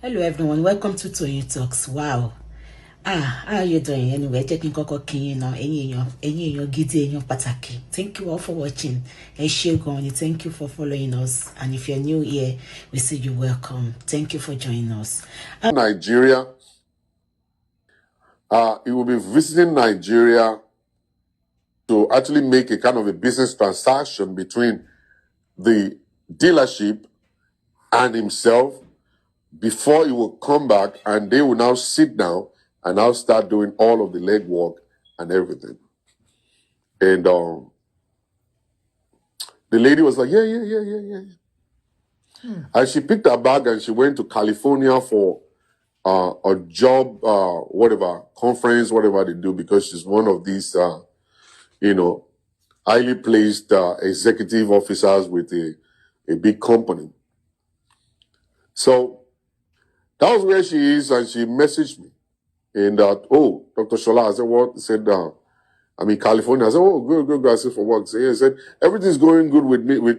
Hello everyone, welcome to Tony Talks. Wow. How are you doing? Anyway, taking Coco King now. Any gidi pataki. Thank you all for watching. Thank you for following us. And if you're new here, we say you welcome. Thank you for joining us. Nigeria. He will be visiting Nigeria to actually make a kind of a business transaction between the dealership and himself before he will come back, and they will now sit down and now start doing all of the legwork and everything. And the lady was like, yeah. And she picked her bag and she went to California for a job, whatever, conference, whatever they do, because she's one of these, highly placed executive officers with a big company. So that was where she is, and she messaged me. And Dr. Shola, I said, what? He said, I'm in California. I said, oh, good. I said, for work. So he said, everything's going good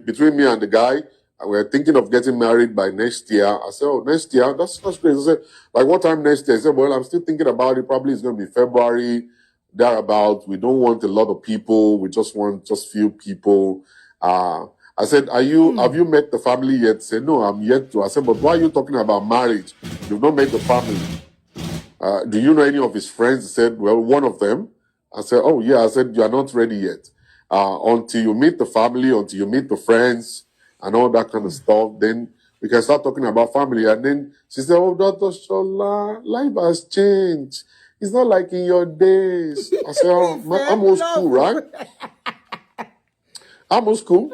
between me and the guy. We're thinking of getting married by next year. I said, oh, next year? That's great. I said, like, what time next year? He said, well, I'm still thinking about it. Probably it's going to be February, thereabout. We don't want a lot of people. We just want just few people. I said, have you met the family yet? He said, no, I'm yet to. I said, but why are you talking about marriage? You've not met the family. Do you know any of his friends? He said, well, one of them. I said, oh, yeah. I said, you are not ready yet. Until you meet the family, until you meet the friends and all that kind of stuff, then we can start talking about family. And then she said, oh, Dr. Shola, life has changed. It's not like in your days. I said, oh, I'm old school, right? I'm old school.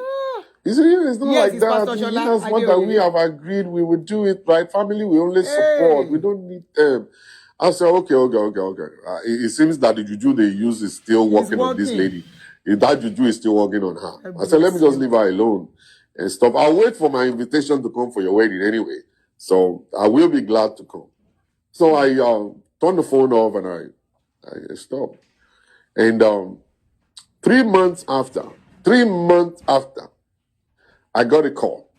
He said, yeah, it's not like that. That's what that we have agreed we would do it, right? Family, we only support. We don't need them. I said, okay. It seems that the juju they use is still working on this lady. If that juju is still working on her. I said, let me just leave her alone and stop. I'll wait for my invitation to come for your wedding anyway. So I will be glad to come. So I turned the phone off and I stopped. And 3 months after, I got a call.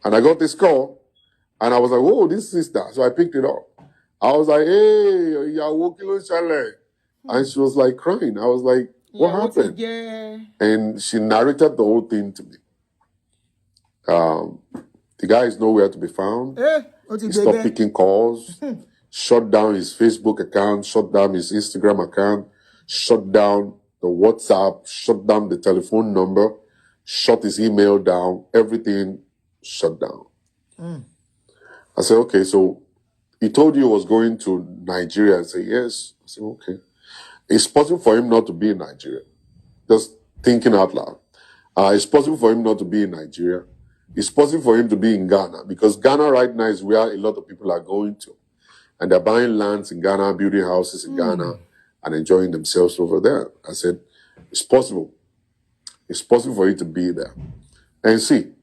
And I got this call, and I was like, oh, this sister. So I picked it up. I was like, hey, you're walking on chalet. And she was like crying. I was like, what happened? And she narrated the whole thing to me. The guy is nowhere to be found. He stopped picking calls, shut down his Facebook account, shut down his Instagram account, shut down the WhatsApp, shut down the telephone number, shut his email down, everything shut down. I said, okay, so he told you he was going to Nigeria. I said, yes. I said, okay. It's possible for him not to be in Nigeria. Just thinking out loud. It's possible for him not to be in Nigeria. It's possible for him to be in Ghana, because Ghana right now is where a lot of people are going to. And they're buying lands in Ghana, building houses in Ghana, and enjoying themselves over there. I said, it's possible. It's possible for you to be there. And see,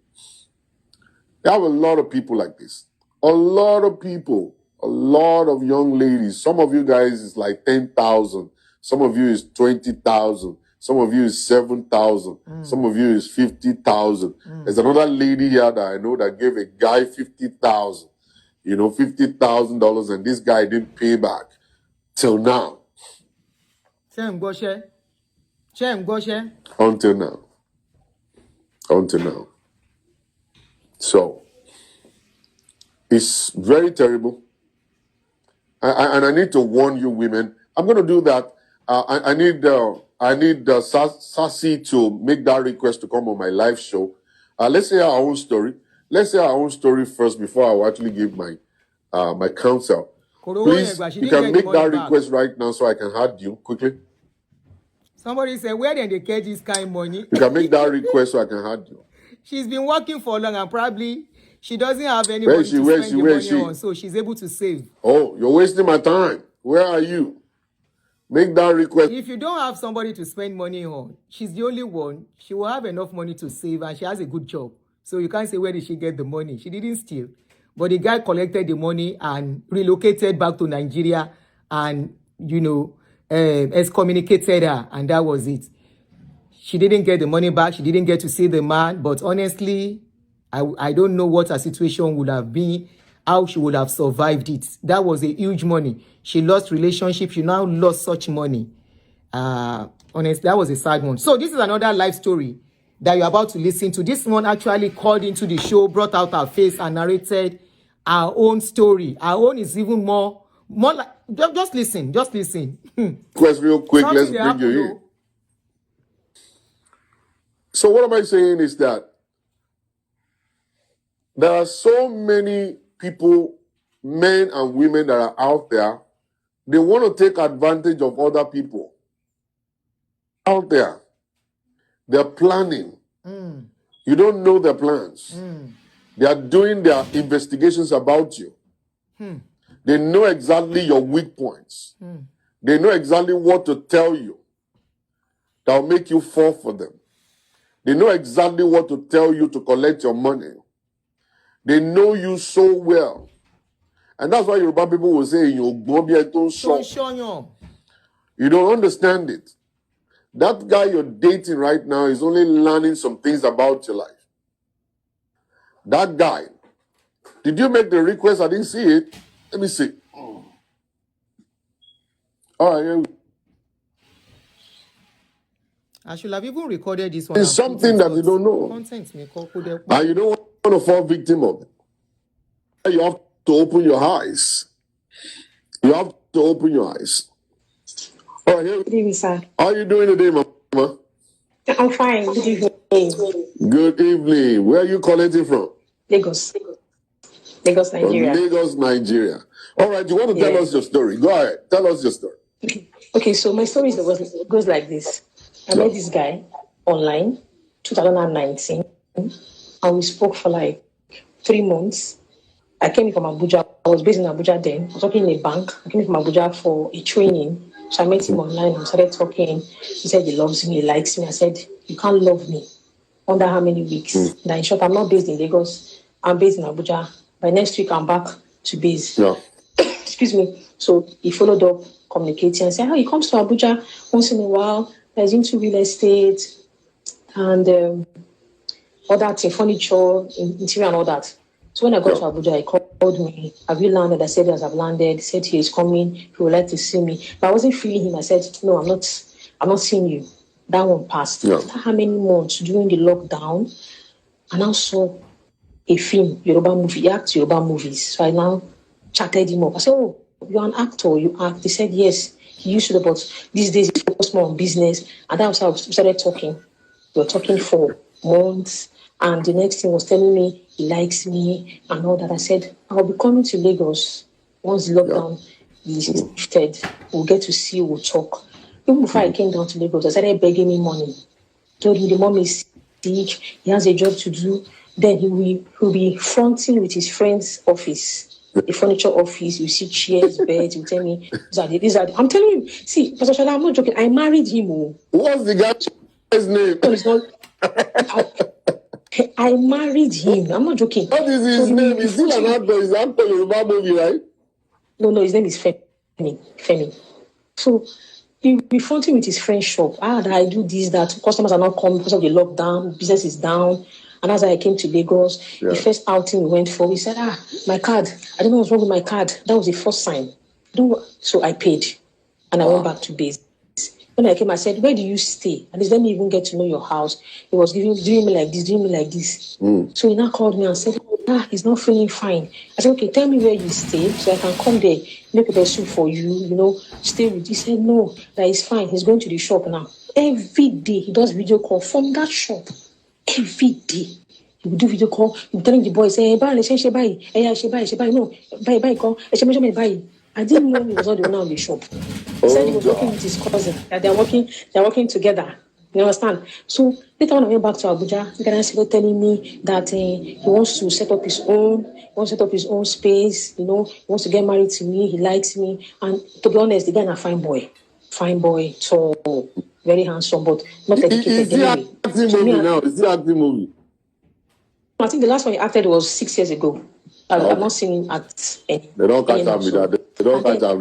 there are a lot of people like this. A lot of people, a lot of young ladies. Some of you guys is like 10,000. Some of you is 20,000. Some of you is 7,000. Some of you is 50,000. There's another lady here that I know that gave a guy 50,000. $50,000, and this guy didn't pay back till now. Until now. So it's very terrible. And I need to warn you women. I'm going to do that. I need Sassy to make that request to come on my live show. Let's say our own story. Let's say our own story first before I will actually give my my counsel. Please, you can make that request right now so I can add you quickly. Somebody said, where did they get this kind of money? You can make that request so I can add you. She's been working for long, and probably she doesn't have any money to spend the money on, so she's able to save. Oh, you're wasting my time. Where are you? Make that request. If you don't have somebody to spend money on, she's the only one. She will have enough money to save, and she has a good job. So you can't say, where did she get the money? She didn't steal. But the guy collected the money and relocated back to Nigeria and, excommunicated her, and that was it. She didn't get the money back. She didn't get to see the man. But honestly, I don't know what her situation would have been how she would have survived it. That was a huge money. She lost relationship. She now lost such money. Honestly, that was a sad one. So this is another life story that you're about to listen to. This one actually called into the show, brought out her face and narrated our own story. Our own is even more like, just listen. Quest real quick, let's bring you in. So what am I saying is that there are so many people, men and women that are out there, they want to take advantage of other people. Out there, they're planning. You don't know their plans. They are doing their investigations about you. They know exactly your weak points. They know exactly what to tell you that will make you fall for them. They know exactly what to tell you to collect your money. They know you so well. And that's why Yoruba people will say, you don't understand it. That guy you're dating right now is only learning some things about your life. That guy, did you make the request? I didn't see it. Let me see. All right. I should have even recorded this one. It's something that you don't know. And you don't want to fall victim of it. You have to open your eyes. You have to open your eyes. All right, Good evening, sir. How are you doing today, Mama? I'm fine. Good evening. Good evening. Where are you collecting from? Lagos, Nigeria. From Lagos, Nigeria. All right, you want to tell us your story? Go ahead. Tell us your story. Okay, so my story goes like this. I met this guy online, 2019, and we spoke for like 3 months. I came from Abuja. I was based in Abuja then. I was working in a bank. I came from Abuja for a training. So I met him online and we started talking. He said he loves me, he likes me. I said, you can't love me. Under how many weeks? That in short, I'm not based in Lagos. I'm based in Abuja. By next week, I'm back to base. Yeah. Excuse me. So he followed up communicating and said, he comes to Abuja once in a while. He's into real estate and all that, furniture, interior and all that. So when I got to Abuja, he called me. Have you landed? I said, yes, I've landed. He said he is coming. He would like to see me. But I wasn't feeling him. I said, no, I'm not seeing you. That one passed. Yeah. After how many months during the lockdown, I now saw a film, Yoruba movie. He acts Yoruba movies. So I now chatted him up. I said, oh, you're an actor, you act. He said, yes, he used to, but these days he focused more on business. And that was how we started talking. We were talking for months. And the next thing was telling me he likes me and all that. I said, I'll be coming to Lagos once the lockdown is lifted. We'll get to see you, we'll talk. Even before I came down to Lagos, I started begging me money. Told him the mom is sick, he has a job to do. Then he'll be fronting with his friend's office, the furniture office. You see chairs, beds. You tell me these are. I'm telling you. See, Pastor Shala, I'm not joking. I married him. What's the guy's name? No, it's not. I married him. I'm not joking. What is his name? Is he an actor? Is that a Yoruba movie, right? No, his name is Femi. So he'll be fronting with his friend's shop. I do this, that. Customers are not coming because of the lockdown. Business is down. And as I came to Lagos, the first outing we went for, he said, my card. I don't know what's wrong with my card. That was the first sign. So I paid. And I went back to base. When I came, I said, where do you stay? And he said, let me even get to know your house. He was doing me like this. So he now called me and said, he's not feeling fine. I said, okay, tell me where you stay so I can come there, make a soup for you, stay with you. He said, no, that is fine. He's going to the shop now. Every day he does video call from that shop. Every day. He would do video call. He would telling the boys, hey, buy. No, buy, call. Buy. I didn't know he was not the owner of the shop. He said he was working with his cousin, that they're working together. You understand? So later when I went back to Abuja, the guy started telling me that he wants to set up his own space, he wants to get married to me, he likes me. And to be honest, the guy is a fine boy, tall, very handsome, but not educated. Is he acting movie now? Is he acting movie? I think the last one he acted was 6 years ago. I've not seen him act any. They don't catch him with that. They don't catch him.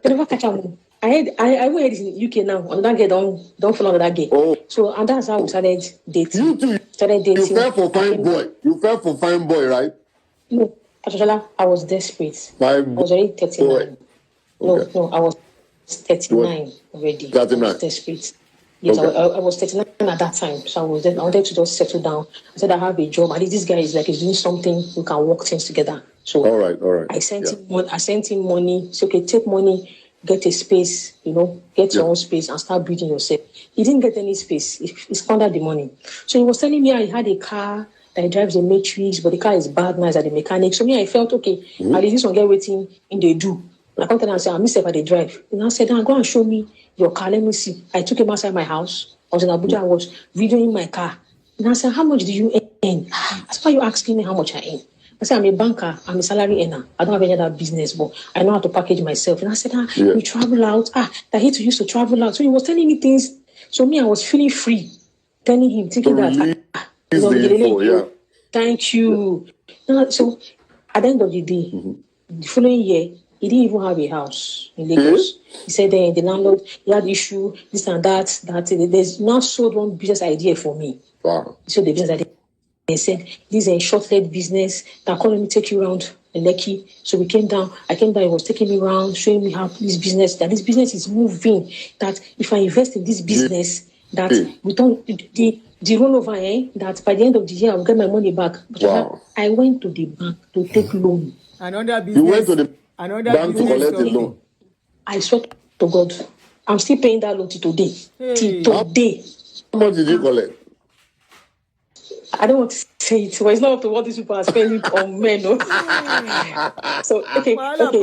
They never catch him. I heard he's in the UK now. Another girl don't follow that girl. Oh. So and that's how we started dating. You too. You fell for fine boy. You fell for fine boy, right? No, Pastor, I was desperate. I I was already 39. Okay. No, I was 39 already. 39. I was desperate. Yes, Okay. I was 39 at that time. So I wanted to just settle down. I said, I have a job. At least this guy is like, he's doing something. We can work things together. So all right. I sent him money. So, okay, take money, get a space, get your own space and start building yourself. He didn't get any space. He squandered the money. So he was telling me he had a car that he drives a Matrix, but the car is bad now, at the mechanic. So me, I felt, okay, at least this one get waiting in they do. I come to him and say, I miss if I drive. And I said, go and show me your car. Let me see. I took him outside my house. I was in Abuja. I was videoing my car. And I said, how much do you earn? That's why you asking me how much I earn. I said, I'm a banker. I'm a salary earner. I don't have any other business, but I know how to package myself. And I said, you travel out. That he used to travel out. So he was telling me things. So me, I was feeling free. Telling him, thinking thank you. So at the end of the day, the following year, he didn't even have a house in Lagos. He said the landlord, he had issue, this and that there's now sold one business idea for me. Wow. So the business idea, they said, this is a short-led business that called me take you around Lekki. So we came down. I came down. He was taking me around, showing me how this business is moving. That if I invest in this business, that we don't the rollover, that by the end of the year I'll get my money back. But I went to the bank to take loan. Another business. You went to the bank to collect the loan. I swear to God, I'm still paying that loan till today. Till today. How much did you collect? I don't want to say it, but it's not up to what these people are spending on men. No? So, okay, let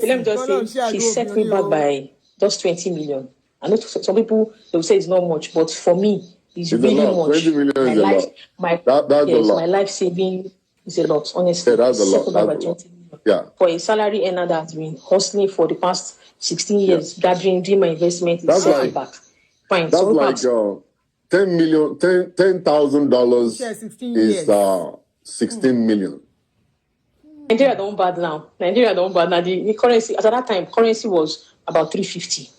me just say, she set me back by just 20 million. I know some people, they will say it's not much, but for me, it's really much. 20 million is a lot. My life saving is a lot, honestly. Yeah, that's a lot. Yeah. For a salary earner that's been hustling for the past 16 years, gathering, doing my investment, it's set me back. Fine. That's like $10,000 is 16 million. Nigeria don't bad now. The currency at that time, currency was about 350.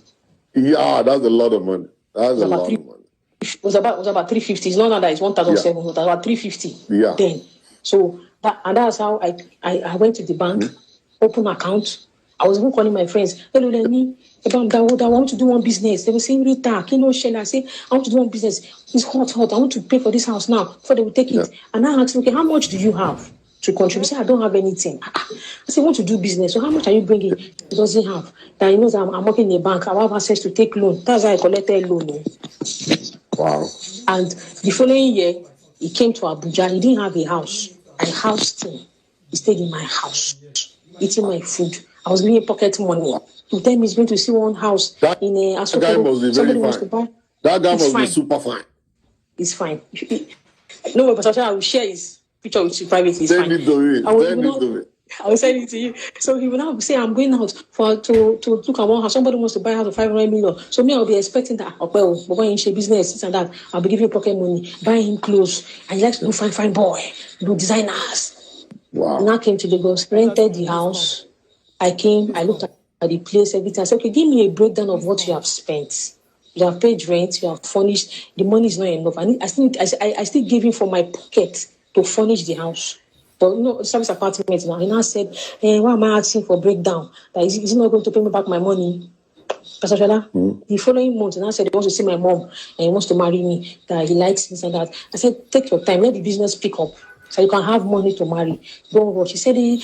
Yeah, that's a lot of money. That's a lot of money. It was about 350. It's not now that it's 1,700. It was about 350. Yeah. Then, so that's how I went to the bank, open account. I was even calling my friends. Hello, Lenny. I want to do one business. They were saying, Rita, I say, I want to do one business. It's hot. I want to pay for this house now before they will take it. And I asked, okay, how much do you have to contribute? Say, I don't have anything. I say, I want to do business. So how much are you bringing? He doesn't have. That he knows I'm working in a bank. I have access to take loan. That's how I collected loan. Wow. And the following year, he came to Abuja. He didn't have a house. I housed him. He stayed in my house, eating my food. I was giving pocket money. To tell me he's going to see one house in a That guy must be very fine. That guy must be super fine. It's fine. No, but I will share his picture with you privately. It's fine. I will send it to you. So he will now say, I'm going out to look at one house. Somebody wants to buy a house of 500 million. So me, I'll be expecting that. Okay, we're going into business, this and that. I'll be giving pocket money, buying him clothes. And he likes to do fine boy, do designers. Wow. And I came to Lagos, rented the house. I came, I looked at the place, everything. I said, okay, give me a breakdown of what you have spent. You have paid rent, you have furnished. The money is not enough. I still gave him from my pocket to furnish the house. But service apartment now. He now said, why am I asking for breakdown? That is he not going to pay me back my money? Pastor Shola, the following month, and I said he wants to see my mom and he wants to marry me, that he likes this and that. I said, take your time, let the business pick up. So you can have money to marry. Don't rush. He said, then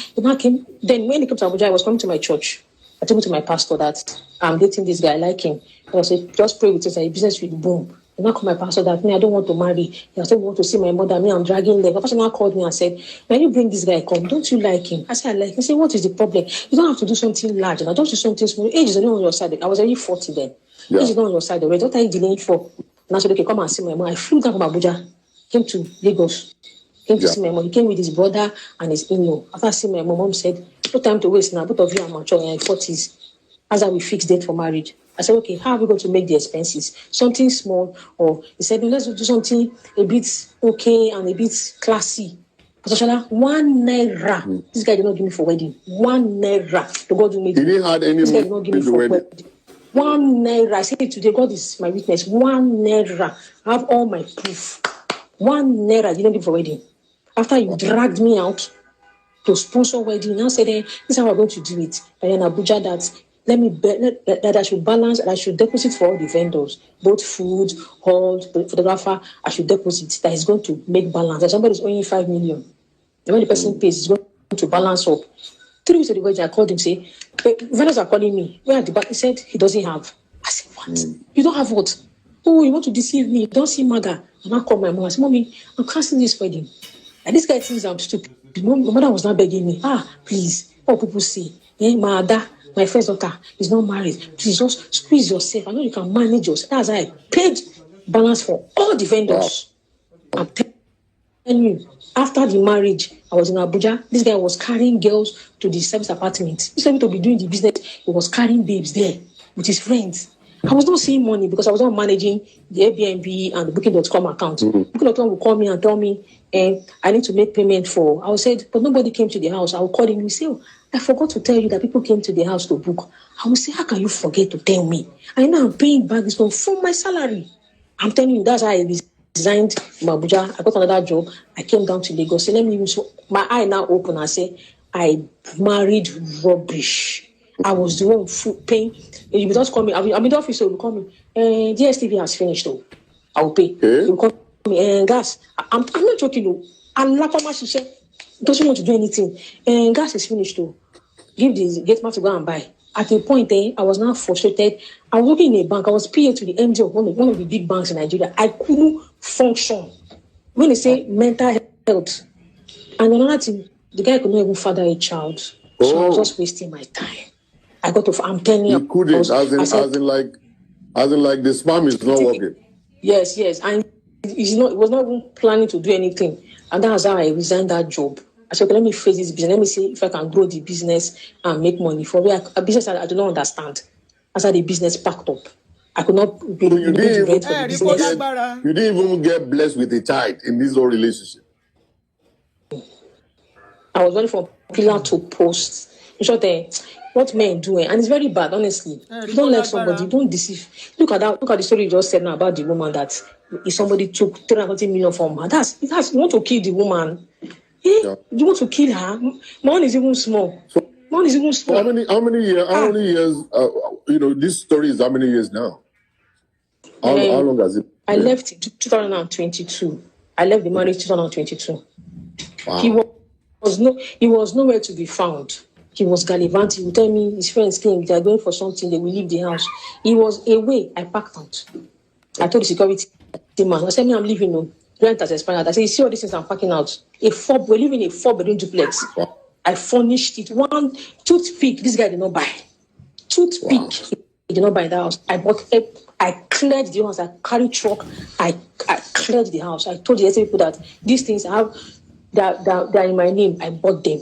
when he came to Abuja, I was coming to my church. I told to my pastor that I'm dating this guy, I like him. I said, just pray with us, and business will boom. And I called my pastor that I don't want to marry. He said, we want to see my mother. I'm dragging leg. My pastor now called me and said, when you bring this guy, come, don't you like him? I said, I like him. He said, what is the problem? You don't have to do something large. And I don't do something small. Age is not on your side. I was already 40 then. Age is not on your side already. What are you delaying for? And I said, okay, come and see my mom. I flew down from Abuja, came to Lagos. Came to see my mom. He came with his brother and his in-law. After seeing my mom said, no time to waste now. Both of you are mature in your 40s. As I will fix date for marriage. I said, okay, how are we going to make the expenses? Something small, or he said, no, let's do something a bit okay and a bit classy. Pastor Shola, 1 naira. This guy did not give me for wedding. 1 naira. The God who made he didn't have any money for wedding. 1 naira. I said today, God is my witness. 1 naira. I have all my proof. 1 naira. You didn't give for wedding. After you dragged me out, to sponsor wedding. Now said, this is how we're going to do it. And then Abuja that that I should balance, and I should deposit for all the vendors, both food, hall, photographer. I should deposit that is going to make balance. And somebody's owing 5 million. And when the person pays, it's going to balance up. 3 weeks of the wedding, I called him, say, vendors are calling me. Where are the bank? He said he doesn't have. I said, what? You don't have what? Oh, you want to deceive me? Don't see Maga. And I called my mom. I said, Mommy, I'm canceling this wedding. And this guy thinks I'm stupid. My mother was not begging me. Please. What people say? My other, my first daughter is not married. Please just squeeze yourself. I know you can manage yourself. That's how I paid balance for all the vendors. I'm telling you, after the marriage, I was in Abuja. This guy was carrying girls to the service apartment. Instead of to be doing the business, he was carrying babes there with his friends. I was not seeing money because I was not managing the Airbnb and the Booking.com account. Booking.com will call me and tell me, I need to make payment for. I said, but nobody came to the house. I will call him. He say, I forgot to tell you that people came to the house to book. I will say, how can you forget to tell me? I know I'm paying back this one from my salary. I'm telling you, that's how I resigned from Abuja. I got another job. I came down to Lagos. So let me use my eye now open and say, I married rubbish. I was the one paying. You just call me. I'm in the office, so you call me. DSTV has finished, though. I will pay. You call me. Gas. I'm not joking, though. I'm not much to say. Doesn't want to do anything. Gas is finished, though. Get man to go and buy. At a point, I was now frustrated. I was working in a bank. I was PA to the MD of one of the big banks in Nigeria. I couldn't function. When they say mental health, and another thing, the guy could not even father a child. So I was just wasting my time. I got to. I'm telling you. You couldn't, as in like the sperm is not working. Yes, and he was not even planning to do anything, and that's how I resigned that job. I said, okay, let me face this business. Let me see if I can grow the business and make money. For me, a business I do not understand. That's how the business packed up. I could not be able to rent for the business. You didn't even get blessed with a child in this whole relationship. I was running from pillar to post. In short, what men do, and it's very bad, honestly. You don't let somebody, don't deceive. Look at the story you just said now about the woman that if somebody took 330 million from her, you want to kill the woman. You want to kill her? Mine is even small. Mine is even small. How many years? This story is how many years now? How long has it been? I left in 2022. I left the marriage 2022. Wow. He was nowhere to be found. He was gallivanting. He would tell me his friends came, they are going for something, they will leave the house. He was away. I packed out. I told the security man, I said, I'm leaving now. Rent has expired. I said, you see all these things I'm packing out? We're living in a 4-bedroom duplex. I furnished it. One toothpick, this guy did not buy. Toothpick, he did not buy the house. I cleared the house. I carried truck. I cleared the house. I told the people that these things I have, that are in my name. I bought them.